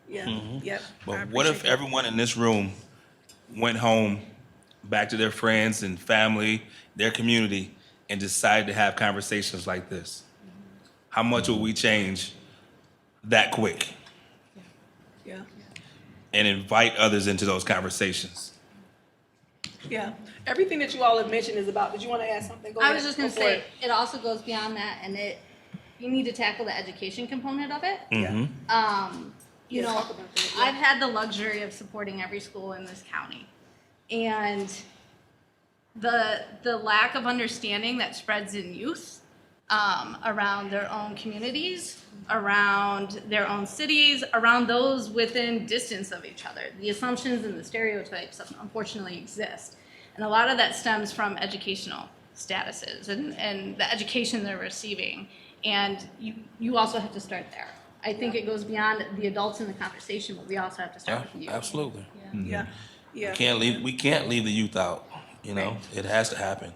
Yep. But what if everyone in this room went home, back to their friends and family, their community, and decided to have conversations like this? How much will we change that quick Yeah. and invite others into those conversations? Yeah. Everything that you all have mentioned is about. Did you want to add something? Go I ahead. was just going to Go for say, it also goes beyond that, and you need to tackle the education component of it. Yeah. You Yeah, know, talk about that, yeah. I've had the luxury of supporting every school in this county, and the lack of understanding that spreads in youth around their own communities, around their own cities, around those within distance of each other. The assumptions and the stereotypes unfortunately exist, and a lot of that stems from educational statuses and the education they're receiving. And you also have to start there. I think it goes beyond the adults in the conversation, but we also have to start with you. Absolutely. Yeah. We can't leave the youth out. You know, it has to happen.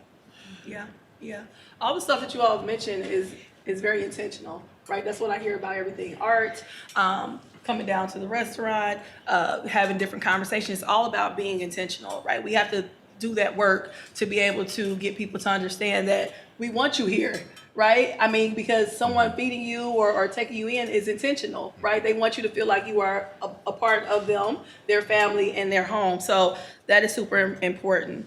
Yeah. All the stuff that you all have mentioned is very intentional, right? That's what I hear about everything. Art, coming down to the restaurant, having different conversations. It's all about being intentional, right? We have to do that work to be able to get people to understand that we want you here, right? I mean, because someone feeding you or taking you in is intentional, right? They want you to feel like you are a part of them, their family, and their home. So that is super important.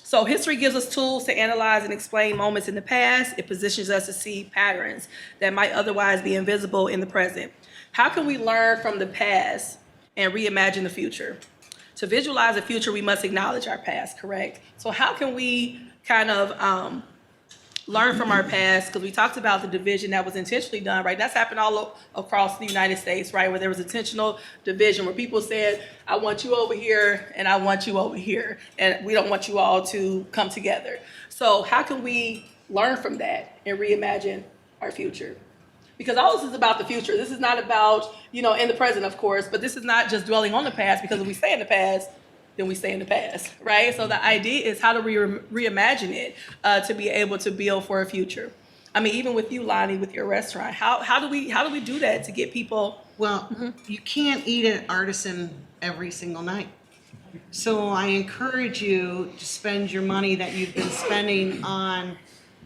So history gives us tools to analyze and explain moments in the past. It positions us to see patterns that might otherwise be invisible in the present. How can we learn from the past and reimagine the future? To visualize the future, we must acknowledge our past, correct? So how can we kind of learn from our past? Because we talked about the division that was intentionally done, right? That's happened all across the United States, right? Where there was intentional division, where people said, I want you over here and I want you over here, and we don't want you all to come together. So how can we learn from that and reimagine our future? Because all this is about the future. This is not about, in the present, of course, but this is not just dwelling on the past, because if we stay in the past, then we stay in the past, right? So the idea is how do we reimagine it to be able to build for a future? I mean, even with you, Lonnie, with your restaurant, how do we do that to get people? Well, you can't eat at Artisan every single night. So I encourage you to spend your money that you've been spending on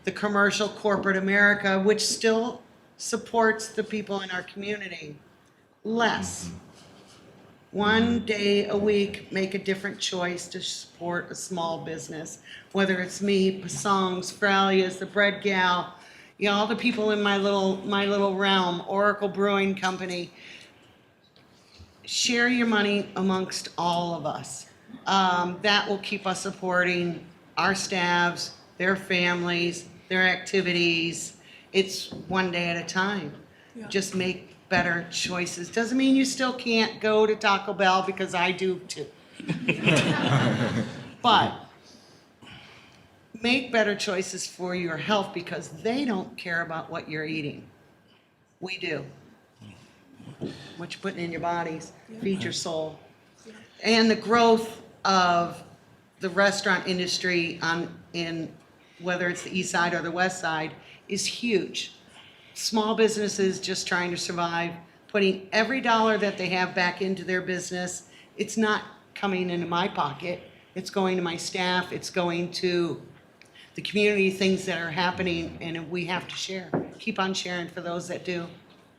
the commercial corporate America, which still supports the people in our community, less. One day a week, make a different choice to support a small business, whether it's me, Pasong's, Fralia's, the Bread Gal, all the people in my little realm, Oracle Brewing Company. Share your money amongst all of us. That will keep us supporting our staffs, their families, their activities. It's one day at a time. Yeah. Just make better choices. Doesn't mean you still can't go to Taco Bell, because I do too. But make better choices for your health, because they don't care about what you're eating. We do. What you're putting in your bodies, feed your soul. And the growth of the restaurant industry in whether it's the east side or the west side is huge. Small businesses just trying to survive, putting every dollar that they have back into their business. It's not coming into my pocket. It's going to my staff. It's going to the community, things that are happening, and we have to share. Keep on sharing for those that do.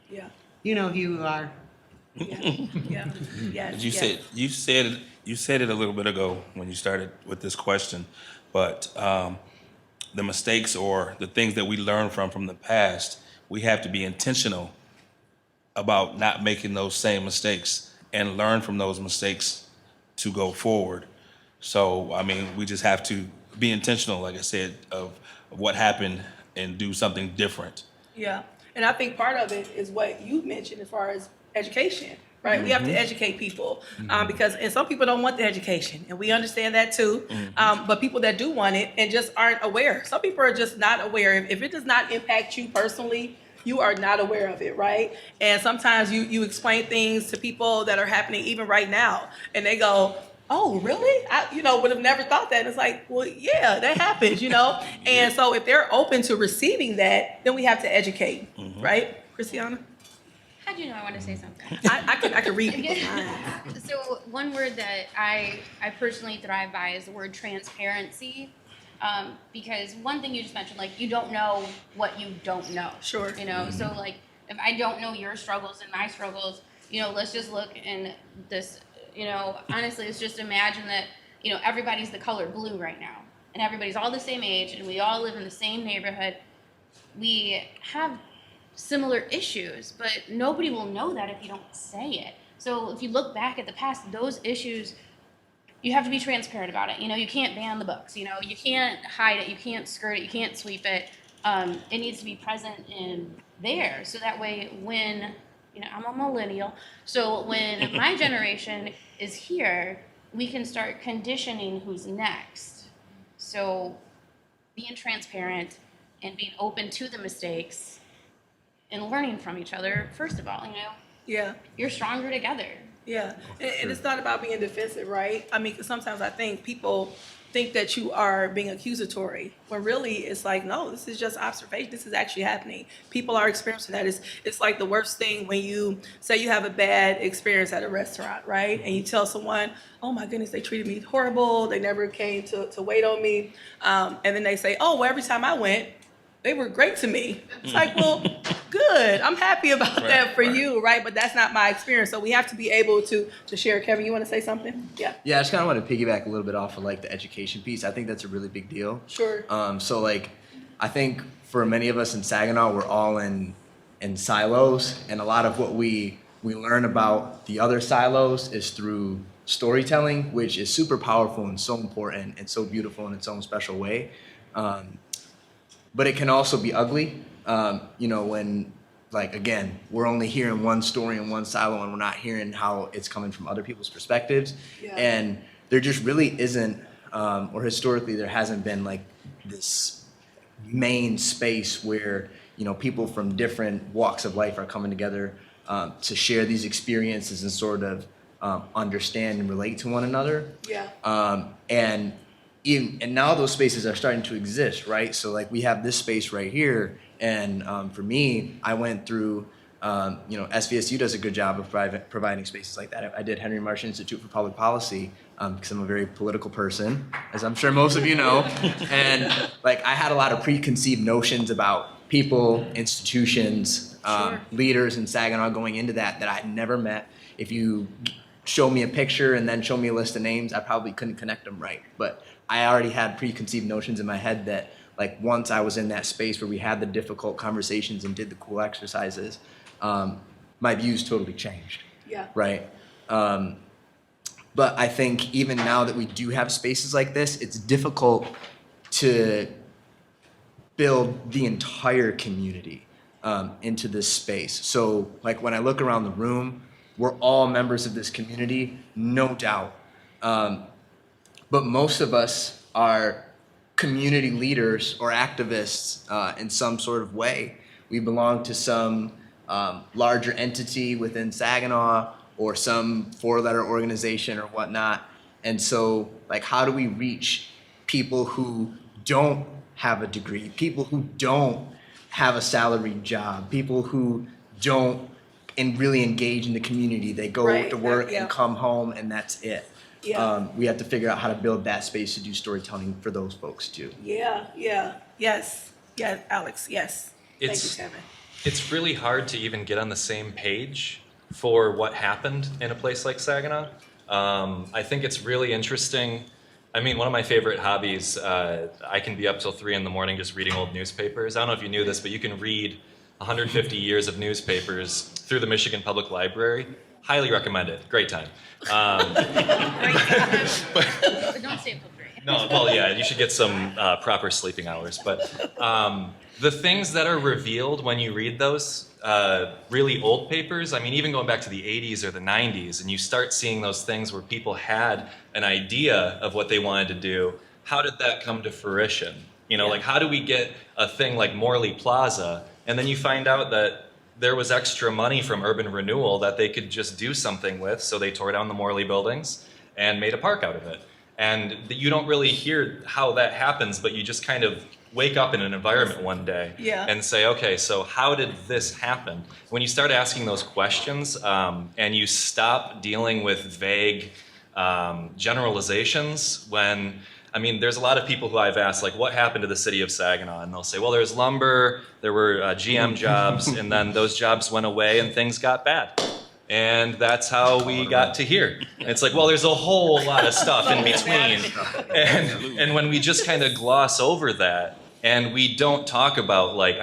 Yeah. You know who you are. Yeah. Yes. You said it a little bit ago when you started with this question, but the mistakes or the things that we learn from the past, we have to be intentional about not making those same mistakes and learn from those mistakes to go forward. So, I mean, we just have to be intentional, like I said, of what happened and do something different. Yeah. And I think part of it is what you mentioned as far as education, right? Mm-hmm. We have to educate people because some people don't want the education, and we understand that too. But people that do want it and just aren't aware. Some people are just not aware. If it does not impact you personally, you are not aware of it, right? And sometimes you explain things to people that are happening even right now, and they go, oh, really? I would have never thought that. And it's like, well, yeah, that happens, And so if they're open to receiving that, then we have to educate, right? Christiana? How'd you know I want to say something? I I can read people's minds. So one word that I personally thrive by is the word transparency. Because one thing you just mentioned, like, you don't know what you don't know. Sure. You know, so like, if I don't know your struggles and my struggles, you know, let's just look in this, you know, honestly, let's just imagine that, you know, everybody's the color blue right now. And everybody's all the same age, and we all live in the same neighborhood. We have similar issues, but nobody will know that if you don't say it. So if you look back at the past, those issues, you have to be transparent about it. You know, you can't ban the books. You know, you can't hide it. You can't skirt it. You can't sweep it. It needs to be present in there. So that way when, you know, I'm a millennial. So when my generation is here, we can start conditioning who's next. So being transparent and being open to the mistakes and learning from each other, first of all, you know, Yeah. you're stronger together. Yeah, and it's not about being defensive, right? I mean, 'cause sometimes I think people think that you are being accusatory, when really it's like, no, this is just observation. This is actually happening. People are experiencing that. It's like the worst thing when you say you have a bad experience at a restaurant, right? And you tell someone, oh my goodness, they treated me horrible. They never came to wait on me. And then they say, oh, well, every time I went, they were great to me. It's like, well, good. I'm happy about that for you, right? But that's not my experience. So we have to be able to share. Kevin, you want to say something? Yeah. Yeah, I just kind of want to piggyback a little bit off of like the education piece. I think that's a really big deal. Sure. So like, I think for many of us in Saginaw, we're all in silos, and a lot of what we learn about the other silos is through storytelling, which is super powerful and so important and so beautiful in its own special way. But it can also be ugly, you know, when, like, again, we're only hearing one story in one silo and we're not hearing how it's coming from other people's perspectives. Yeah. And there just really isn't, or historically there hasn't been like this main space where, you know, people from different walks of life are coming together to share these experiences and sort of understand and relate to one another. Yeah. And now those spaces are starting to exist, right? So like we have this space right here, and for me, I went through, you know, SVSU does a good job of providing spaces like that. I did Henry Marshall Institute for Public Policy because I'm a very political person, as I'm sure most of you know, and like I had a lot of preconceived notions about people, institutions, leaders in Saginaw going into that I'd never met. If you show me a picture and then show me a list of names, I probably couldn't connect them right. But I already had preconceived notions in my head that, like, once I was in that space where we had the difficult conversations and did the cool exercises, my views totally changed. Yeah. Right? But I think even now that we do have spaces like this, it's difficult to build the entire community into this space. So, like, when I look around the room, we're all members of this community, no doubt. But most of us are community leaders or activists in some sort of way. We belong to some larger entity within Saginaw or some four-letter organization or whatnot. And so, like, how do we reach people who don't have a degree, people who don't have a salaried job, people who don't really engage in the community? They go Right. to work Yeah. and come home, and that's it. Yeah. We have to figure out how to build that space to do storytelling for those folks too. Yeah. Yes. Yeah, Alex, yes. It's Thank you, Kevin. it's really hard to even get on the same page for what happened in a place like Saginaw. I think it's really interesting. I mean, one of my favorite hobbies, I can be up till 3 a.m. just reading old newspapers. I don't know if you knew this, but you can read 150 years of newspapers through the Michigan Public Library. Highly recommend it. Great time. But don't stay up till 3. No, well, yeah, you should get some proper sleeping hours. But the things that are revealed when you read those really old papers, I mean, even going back to the 80s or the 90s, and you start seeing those things where people had an idea of what they wanted to do, how did that come to fruition? You know, like, how do we get a thing like Morley Plaza, and then you find out that there was extra money from urban renewal that they could just do something with, so they tore down the Morley buildings and made a park out of it. And you don't really hear how that happens, but you just kind of wake up in an environment one day Yeah. and say, okay, so how did this happen? When you start asking those questions and you stop dealing with vague generalizations, there's a lot of people who I've asked, like, what happened to the city of Saginaw? And they'll say, well, there's lumber, there were GM jobs, and then those jobs went away and things got bad. And that's how we got to here. And it's like, well, there's a whole lot of stuff in between. And when we just kind of gloss over that and we don't talk about, like,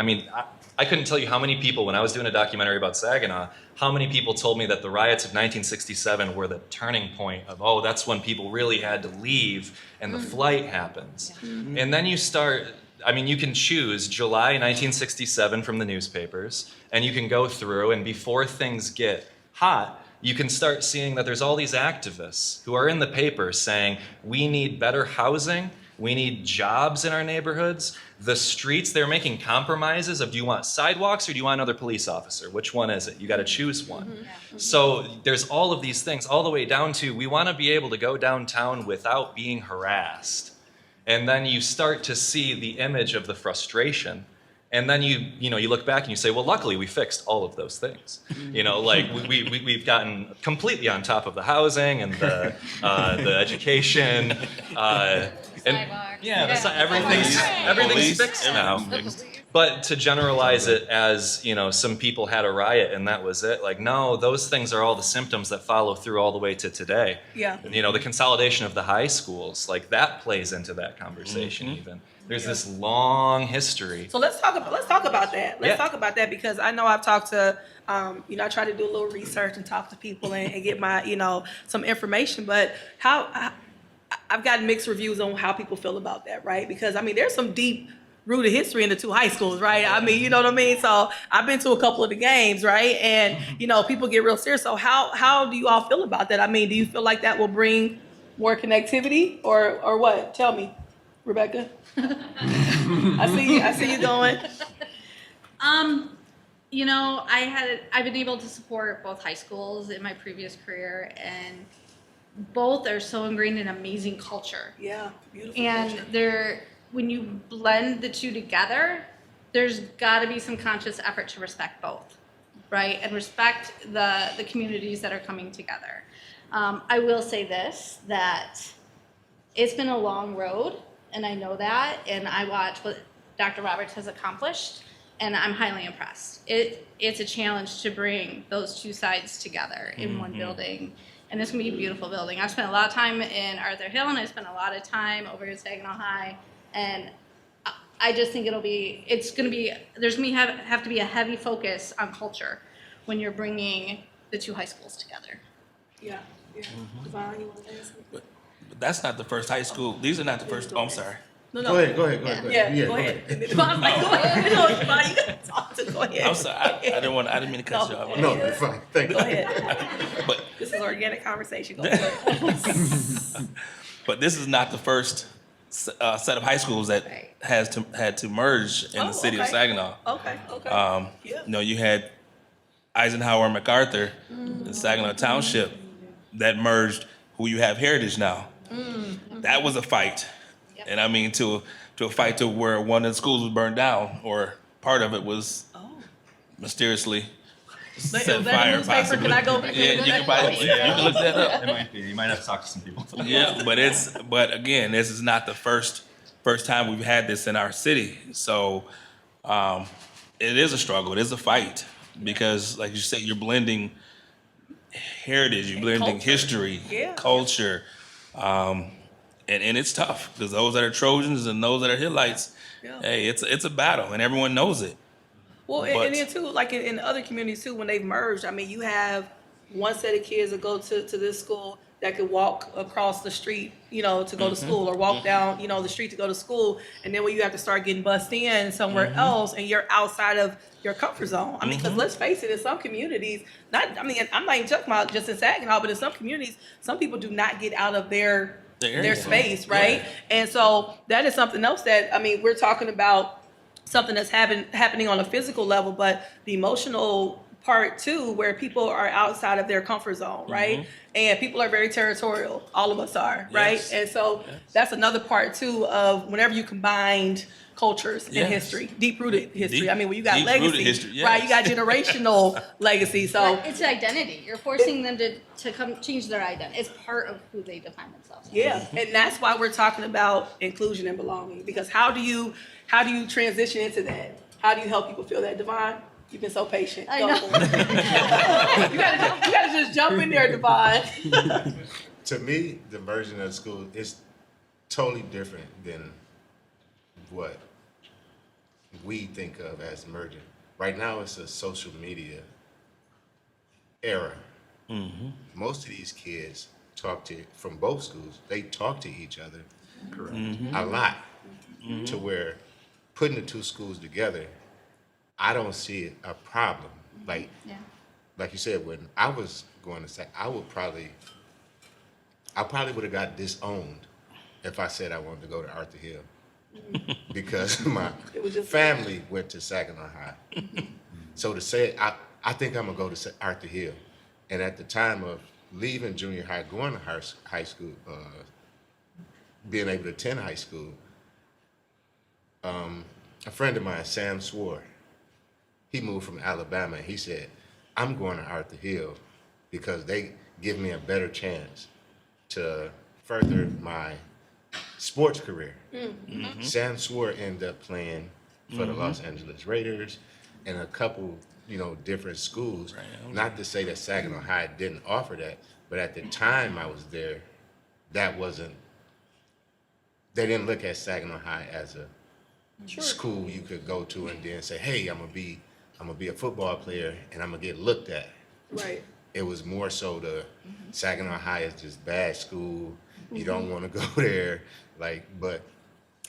I couldn't tell you how many people, when I was doing a documentary about Saginaw, how many people told me that the riots of 1967 were the turning point of, oh, that's when people really had to leave and the flight happens. And then you start, you can choose July 1967 from the newspapers, and you can go through, and before things get hot, you can start seeing that there's all these activists who are in the paper saying, we need better housing, we need jobs in our neighborhoods. The streets, they're making compromises of, do you want sidewalks or do you want another police officer? Which one is it? You got to choose one. So there's all of these things, all the way down to, we want to be able to go downtown without being harassed. And then you start to see the image of the frustration. And then you look back and you say, well, luckily we fixed all of those things. We've gotten completely on top of the housing and the education. Everything's fixed now. But to generalize it as, some people had a riot and that was it, like, no, those things are all the symptoms that follow through all the way to today. Yeah. The consolidation of the high schools, like, that plays into that conversation even. There's this long history. So let's talk about that. Let's talk about that, because I know I've talked to, I try to do a little research and talk to people and get my, some information. But I've gotten mixed reviews on how people feel about that, right? Because there's some deep rooted history in the two high schools, right? You know what I mean? So I've been to a couple of the games, right? And people get real serious. So how do you all feel about that? Do you feel like that will bring more connectivity, or what? Tell me, Rebecca. I see you going. I've been able to support both high schools in my previous career, and both are so ingrained in amazing culture. Yeah, beautiful. And culture. When you blend the two together, there's got to be some conscious effort to respect both, right? And respect the communities that are coming together. I will say this, that it's been a long road, and I know that, and I watch what Dr. Roberts has accomplished, and I'm highly impressed. It's a challenge to bring those two sides together in one building, and it's gonna be a beautiful building. I've spent a lot of time in Arthur Hill, and I spent a lot of time over at Saginaw High, and I just think there's gonna have to be a heavy focus on culture when you're bringing the two high schools together. Yeah. Devon, you want to say something? But that's not the first high school. These are not the first. Oh, I'm sorry. No. Go ahead. Yeah, go ahead. Devon's like, go ahead. No, Devon, you gotta talk to. Go ahead. I'm sorry. I didn't mean to cut you off. No, you're fine. Thank you. Go ahead. But This is organic conversation. Go ahead. but this is not the first set of high schools that Right. had to merge in the city of okay. Saginaw. Okay. Yeah. You had Eisenhower and MacArthur in Saginaw Township that merged, who you have Heritage now. That was a fight. Yep. And to a fight to where one of the schools was burned down, or part of it was mysteriously Is set that fire, a newspaper? possibly. Can I go? Yeah, you can probably you can look that up. It might be. You might have to talk to some people. Yeah, but again, this is not the first time we've had this in our city. So it is a struggle. It is a fight, because, like you said, you're blending heritage, you're blending culture. history, Yeah. culture, and it's tough, because those that are Trojans and those that are Hittites, Yeah. hey, it's a battle, and everyone knows it. Well, But- and then too, like in other communities too, when they've merged, you have one set of kids that go to this school that could walk across the street, to go to school, or walk down, the street to go to school. And then when you have to start getting bussed in somewhere else, and you're outside of your comfort zone. Because let's face it, in some communities, I'm not even talking about just in Saginaw, but in some communities, some people do not get out of their space, right? Yeah. And so that is something else that, we're talking about something that's happening on a physical level, but the emotional part too where people are outside of their comfort zone, right? And people are very territorial. All of us are, right? Yes. And so that's another part too of whenever you combined cultures Yes. and history, deep-rooted history. Deep- I mean, when you got deep-rooted legacy, history, right? You got yes. generational legacy. So It's identity. You're forcing them to come change their identity. It's part of who they define themselves as. yeah, and that's why we're talking about inclusion and belonging. Because how do you transition into that? How do you help people feel that? Divine, you've been so patient. I Go know. for it. you gotta just jump in there, Divine. To me, the version of school is totally different than what we think of as merging. Right now, it's a social media era. Most of these kids from both schools, they talk to each other a lot, to where putting the two schools together, I don't see a problem. Like you said, when I was going to say, I probably would have got disowned if I said I wanted to go to Arthur Hill because my was just- family went to Saginaw High. So to say, I think I'm gonna go to Arthur Hill. And at the time of leaving junior high, going to high school, being able to attend high school, a friend of mine, Sam Swore, he moved from Alabama. He said, I'm going to Arthur Hill because they give me a better chance to further my sports career. Sam Swore ended up playing for the Los Angeles Raiders and a couple, different schools. Not to say that Saginaw High didn't offer that, but at the time I was there, they didn't look at Saginaw High as a school you could go to and then say, hey, I'm gonna be a football player and I'm gonna get looked at. Right. It was more so Saginaw High is just bad school. You don't want to go there. But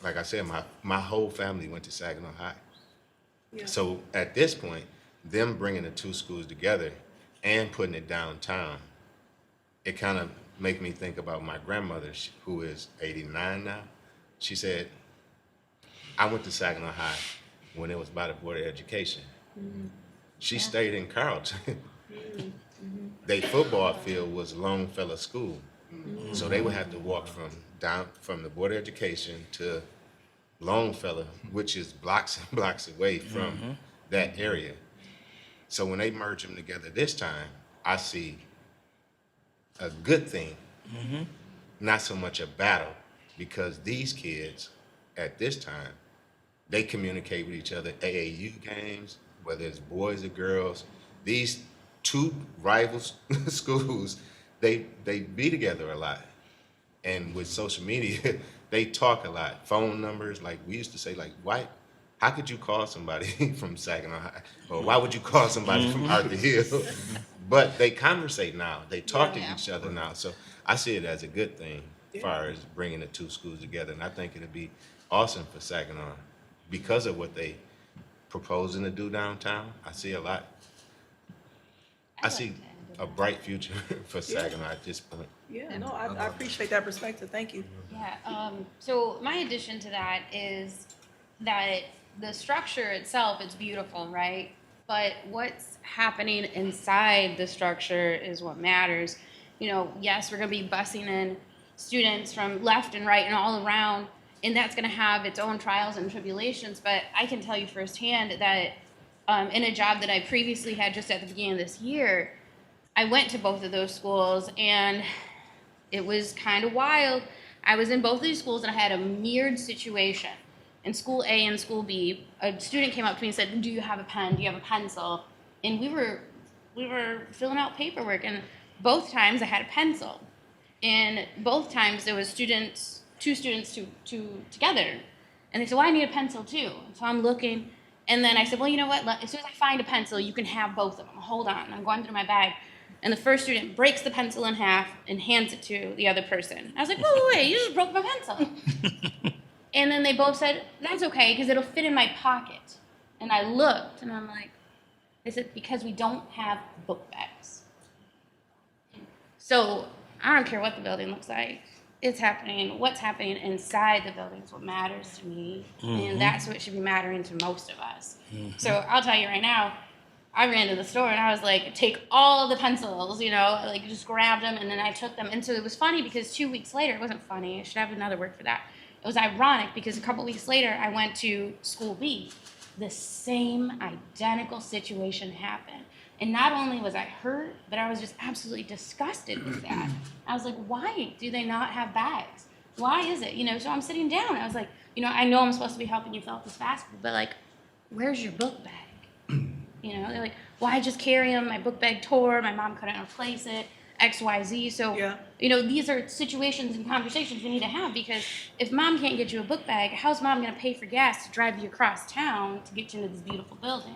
like I said, my whole family went to Saginaw High. Yeah. So at this point, them bringing the two schools together and putting it downtown, it kind of make me think about my grandmother, who is 89 now. She said, I went to Saginaw High when it was by the Board of Education. She stayed in Carlton. Their football field was Longfellow School. So they would have to walk from the Board of Education to Longfellow, which is blocks and blocks away from that area. So when they merge them together this time, I see a good thing, not so much a battle, because these kids at this time, they communicate with each other, AAU games, whether it's boys or girls. These two rival schools, they be together a lot. And with social media, they talk a lot. Phone numbers, like we used to say, how could you call somebody from Saginaw High? Or why would you call somebody from Arthur Hill? But they conversate now. They talk to each other now. So I see it as a good thing as far as bringing the two schools together. And I think it'd be awesome for Saginaw because of what they proposing to do downtown. I see a lot. I see a bright future for Saginaw at this point. Yeah, no, I appreciate that perspective. Thank you. Yeah, so my addition to that is that the structure itself is beautiful, right? But what's happening inside the structure is what matters. Yes, we're gonna be busing in students from left and right and all around, and that's gonna have its own trials and tribulations, but I can tell you firsthand that in a job that I previously had just at the beginning of this year, I went to both of those schools and it was kind of wild. I was in both of these schools and I had a mirrored situation. In school A and school B, a student came up to me and said, do you have a pen? Do you have a pencil? And we were filling out paperwork, and both times I had a pencil. And both times there was two students together. And they said, well, I need a pencil too. So I'm looking, and then I said, well, you know what? As soon as I find a pencil, you can have both of them. Hold on. I'm going through my bag. And the first student breaks the pencil in half and hands it to the other person. I was like, wait, you just broke my pencil. And then they both said, that's okay, because it'll fit in my pocket. And I looked, and I'm like, they said, because we don't have book bags. So I don't care what the building looks like. It's happening. What's happening inside the building is what matters to me. And that's what should be mattering to most of us. So I'll tell you right now, I ran to the store and I was like, take all the pencils, you know, like just grabbed them and then I took them. And so it was funny because 2 weeks later, it wasn't funny. I should have another word for that. It was ironic because a couple weeks later, I went to school B. The same identical situation happened. And not only was I hurt, but I was just absolutely disgusted with that. I was like, why do they not have bags? Why is it? You know, so I'm sitting down. I was like, you know, I know I'm supposed to be helping you fill out this basket, but like, where's your book bag? You know, they're like, well, I just carry them. My book bag tore. My mom couldn't replace it. X, Y, Z. So, you know, these are situations and conversations we need to have because if mom can't get you a book bag, how's mom going to pay for gas to drive you across town to get you into this beautiful building?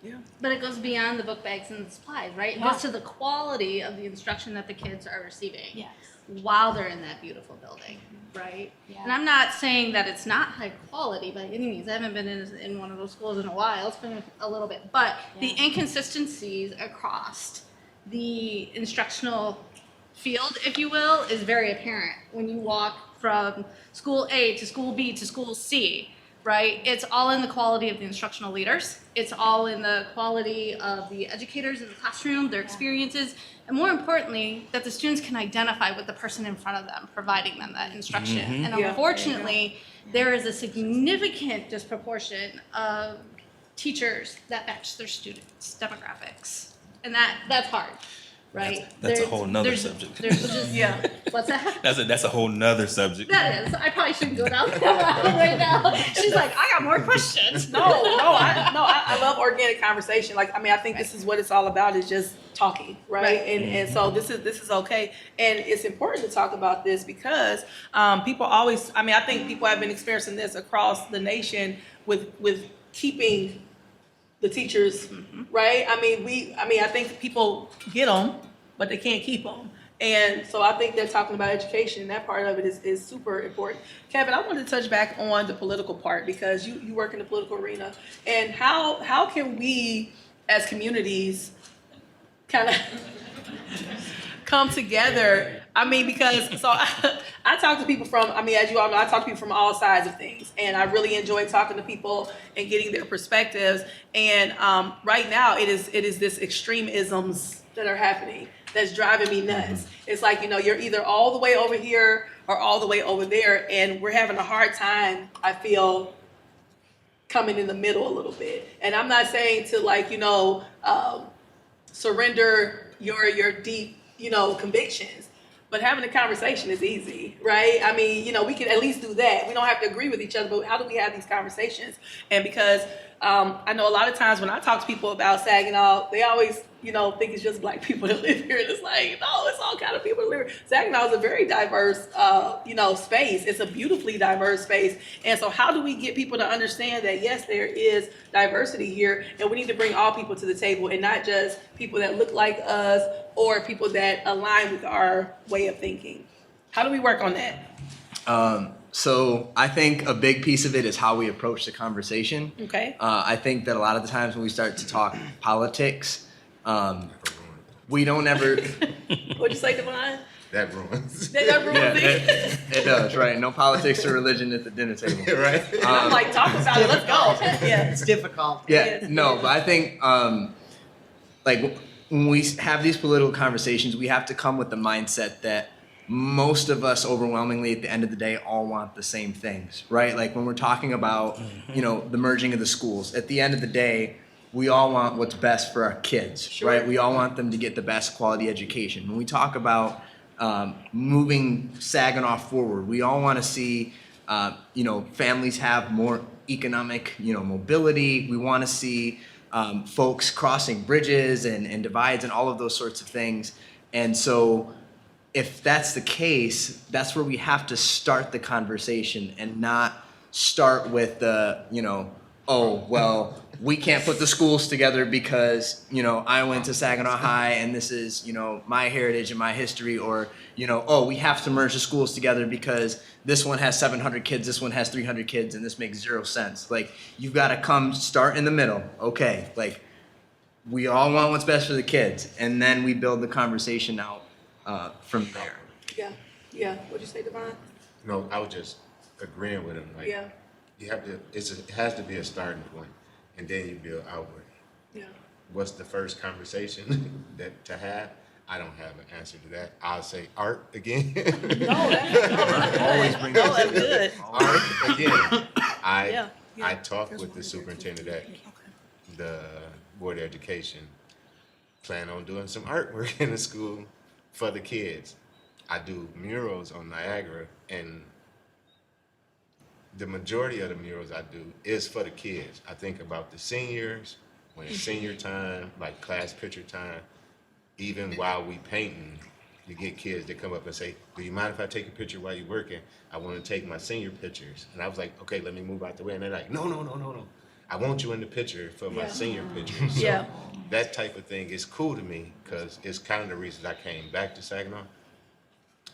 Yeah. But it goes beyond the book bags and the supplies, right? It Yeah. goes to the quality of the instruction that the kids are receiving Yes. while they're in that beautiful building, right? Yeah. And I'm not saying that it's not high quality by any means. I haven't been in one of those schools in a while. It's been a little bit. But the Yeah. inconsistencies across the instructional field, if you will, is very apparent when you walk from school A to school B to school C, right? It's all in the quality of the instructional leaders. It's all in the quality of the educators in the classroom, their experiences, and more importantly, that the students can identify with the person in front of them, providing them that instruction. And Yeah. unfortunately, there is a significant disproportion of teachers that match their students' demographics. And that's hard, right? That's a whole nother subject. There's just, Yeah. what's that? That's a whole nother subject. That is. I probably shouldn't go down that route right now. She's like, I got more questions. I love organic conversation. Like, I mean, I think this is what it's all about, is just talking, right? Right. And so this is okay. And it's important to talk about this because people always, I mean, I think people have been experiencing this across the nation with keeping the teachers, right? I mean, I think people get them, but they can't keep them. And so I think they're talking about education, and that part of it is super important. Kevin, I wanted to touch back on the political part because you work in the political arena, and how can we as communities kind of come together? I mean, because so I talk to people from, I mean, as you all know, I talk to people from all sides of things, and I really enjoy talking to people and getting their perspectives. And right now, it is this extremisms that are happening that's driving me nuts. It's like, you know, you're either all the way over here or all the way over there, and we're having a hard time, I feel, coming in the middle a little bit. And I'm not saying to, like, you know, surrender your deep, you know, convictions, but having a conversation is easy, right? I mean, you know, we can at least do that. We don't have to agree with each other, but how do we have these conversations? And because I know a lot of times when I talk to people about Saginaw, they always, you know, think it's just black people that live here. And it's like, no, it's all kind of people that live here. Saginaw is a very diverse, you know, space. It's a beautifully diverse space. And so how do we get people to understand that, yes, there is diversity here, and we need to bring all people to the table and not just people that look like us or people that align with our way of thinking? How do we work on that? So I think a big piece of it is how we approach the conversation. Okay. I think that a lot of the times when we start to talk politics, we don't ever. What'd you say, Devon? That ruins. That ruins Yeah, it. it does, right? No politics or religion at the dinner table. Right? I'm like, talk about it. Let's go. Yeah. It's difficult. Yeah, Yes, no, yes. but I think like when we have these political conversations, we have to come with the mindset that most of us overwhelmingly at the end of the day all want the same things, right? Like when we're talking about, you know, the merging of the schools, at the end of the day, we all want what's best for our kids, right? We all want them to get the best quality education. When we talk about moving Saginaw forward, we all want to see, you know, families have more economic, you know, mobility. We want to see folks crossing bridges and divides and all of those sorts of things. And so if that's the case, that's where we have to start the conversation and not start with the, you know, oh, well, we can't put the schools together because, you know, I went to Saginaw High and this is, you know, my heritage and my history, or, you know, oh, we have to merge the schools together because this one has 700 kids, this one has 300 kids, and this makes 0 sense. Like, you've got to start in the middle. Okay, like, we all want what's best for the kids, and then we build the conversation out from there. Yeah. What'd you say, Devon? No, I was just agreeing with him. Like, Yeah. you have to. It has to be a starting point, and then you build outward. Yeah. what's the first conversation that to have? I don't have an answer to that. I'll say art again. Always bring that. That's good. Art again. Yeah, yeah. I talked with the superintendent at the Board of Education. Plan on doing some artwork in the school for the kids. I do murals on Niagara, and the majority of the murals I do is for the kids. I think about the seniors, when it's senior time, like class picture time, even while we painting, you get kids that come up and say, do you mind if I take a picture while you're working? I want to take my senior pictures. And I was like, okay, let me move out the way. And they're like, no. I want you in the picture for my senior pictures. So Yeah. that type of thing is cool to me because it's kind of the reason I came back to Saginaw.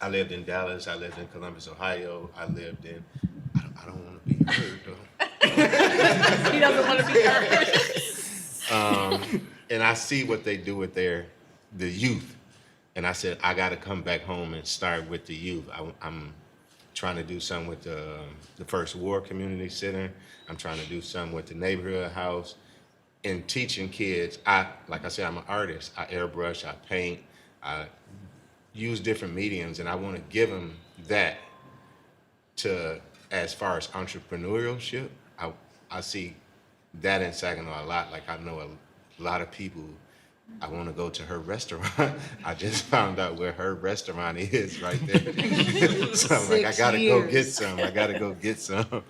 I lived in Dallas. I lived in Columbus, Ohio. I lived in, I don't want to be heard though. He doesn't want to be heard. And I see what they do with the youth. And I said, I got to come back home and start with the youth. I'm trying to do something with the First War Community Center. I'm trying to do something with the neighborhood house and teaching kids. Like I said, I'm an artist. I airbrush, I paint, I use different mediums, and I want to give them that to, as far as entrepreneurship. I see that in Saginaw a lot. Like I know a lot of people. I want to go to her restaurant. I just found out where her restaurant is right there. So I'm like, I gotta go get some. I gotta go get some.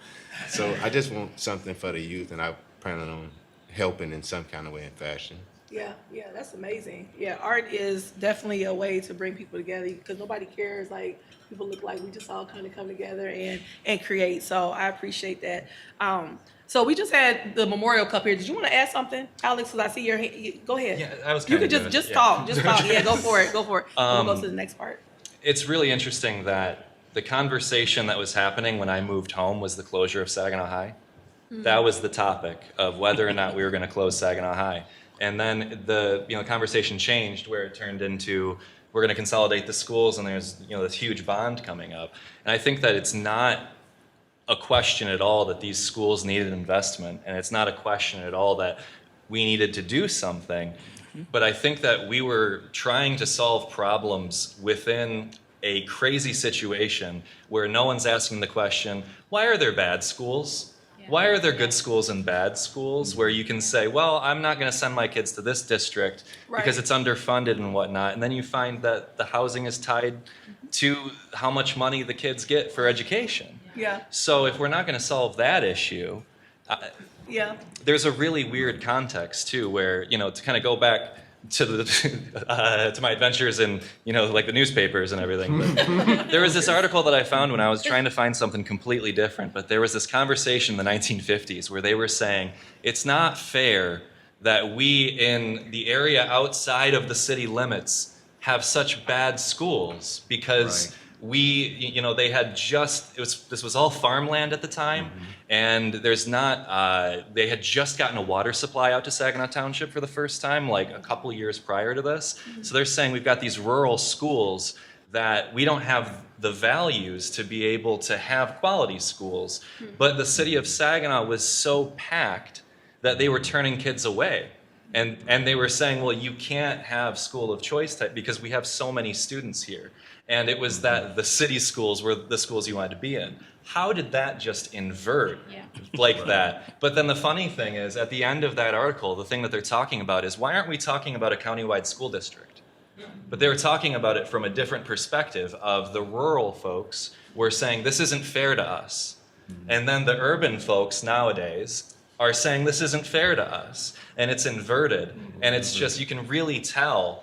So I just want something for the youth, and I plan on helping in some kind of way and fashion. Yeah, that's amazing. Yeah, art is definitely a way to bring people together because nobody cares. Like, people look like we just all kind of come together and create. So I appreciate that. So we just had the Memorial Cup here. Did you want to add something, Alex? Because I see your hand. Go ahead. Yeah, I was You kinda could doing just it, talk. yeah. Just talk. Yeah, go for it. We'll go to the next part. It's really interesting that the conversation that was happening when I moved home was the closure of Saginaw High. That was the topic of whether or not we were going to close Saginaw High. And then the conversation changed where it turned into we're going to consolidate the schools and there's this huge bond coming up. And I think that it's not a question at all that these schools needed investment, and it's not a question at all that we needed to do something. But I think that we were trying to solve problems within a crazy situation where no one's asking the question, why are there bad schools? Why are there good schools and bad schools where you can say, well, I'm not going to send my kids to this district because it's underfunded and whatnot. And then you find that the housing is tied to how much money the kids get for education. Yeah. So if we're not going to solve that issue, Yeah. there's a really weird context too, where to kind of go back to the to my adventures in like the newspapers and everything. But there was this article that I found when I was trying to find something completely different. But there was this conversation in the 1950s where they were saying it's not fair that we in the area outside of the city limits have such bad schools because. Right. They had this was all farmland at the time, and they had just gotten a water supply out to Saginaw Township for the first time, like a couple years prior to this. So they're saying we've got these rural schools that we don't have the values to be able to have quality schools. But the city of Saginaw was so packed that they were turning kids away. And they were saying, well, you can't have school of choice type because we have so many students here. And it was that the city schools were the schools you wanted to be in. How did that just invert like that? But then the funny thing is, at the end of that article, the thing that they're talking about is, why aren't we talking about a countywide school district? But they were talking about it from a different perspective of the rural folks were saying, this isn't fair to us. And then the urban folks nowadays are saying, this isn't fair to us. And it's inverted. And it's just, you can really tell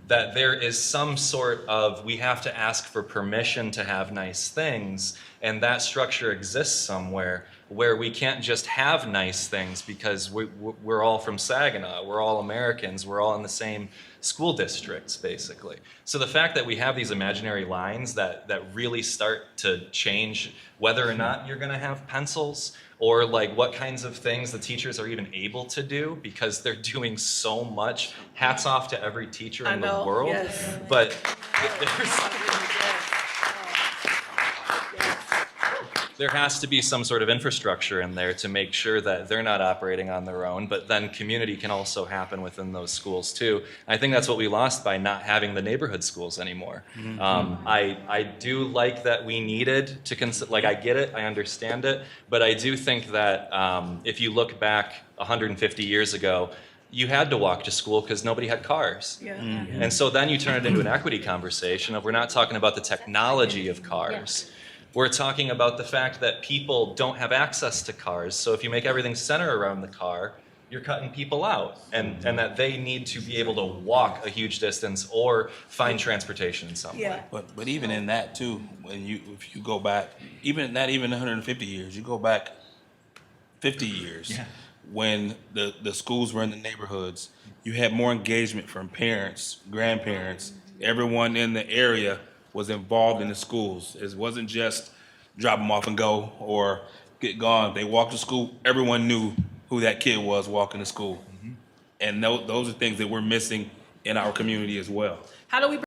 that there is some sort of, we have to ask for permission to have nice things, and that structure exists somewhere where we can't just have nice things because we're all from Saginaw, we're all Americans, we're all in the same school districts, basically. So the fact that we have these imaginary lines that really start to change whether or not you're gonna have pencils, or like what kinds of things the teachers are even able to do because they're doing so much. Hats off to every teacher in the world. Yes. But there has to be some sort of infrastructure in there to make sure that they're not operating on their own, but then community can also happen within those schools too. I think that's what we lost by not having the neighborhood schools anymore. I do like that we needed to consider, like I get it, I understand it, but I do think that if you look back 150 years ago, you had to walk to school because nobody had cars. Yeah. And so then you turn it into an equity conversation of we're not talking about the technology of cars. We're talking about the fact that people don't have access to cars. So if you make everything center around the car, you're cutting people out, and that they need to be able to walk a huge distance or find transportation in some way. Yeah. But even in that too, if you go back, not even 150 years, you go back 50 years, when the schools were in the neighborhoods, you had more engagement from parents, grandparents, everyone in the area was involved in the schools. It wasn't just drop them off and go or get gone. They walked to school, everyone knew who that kid was walking to school. And those are things that we're missing in our community as well. How do we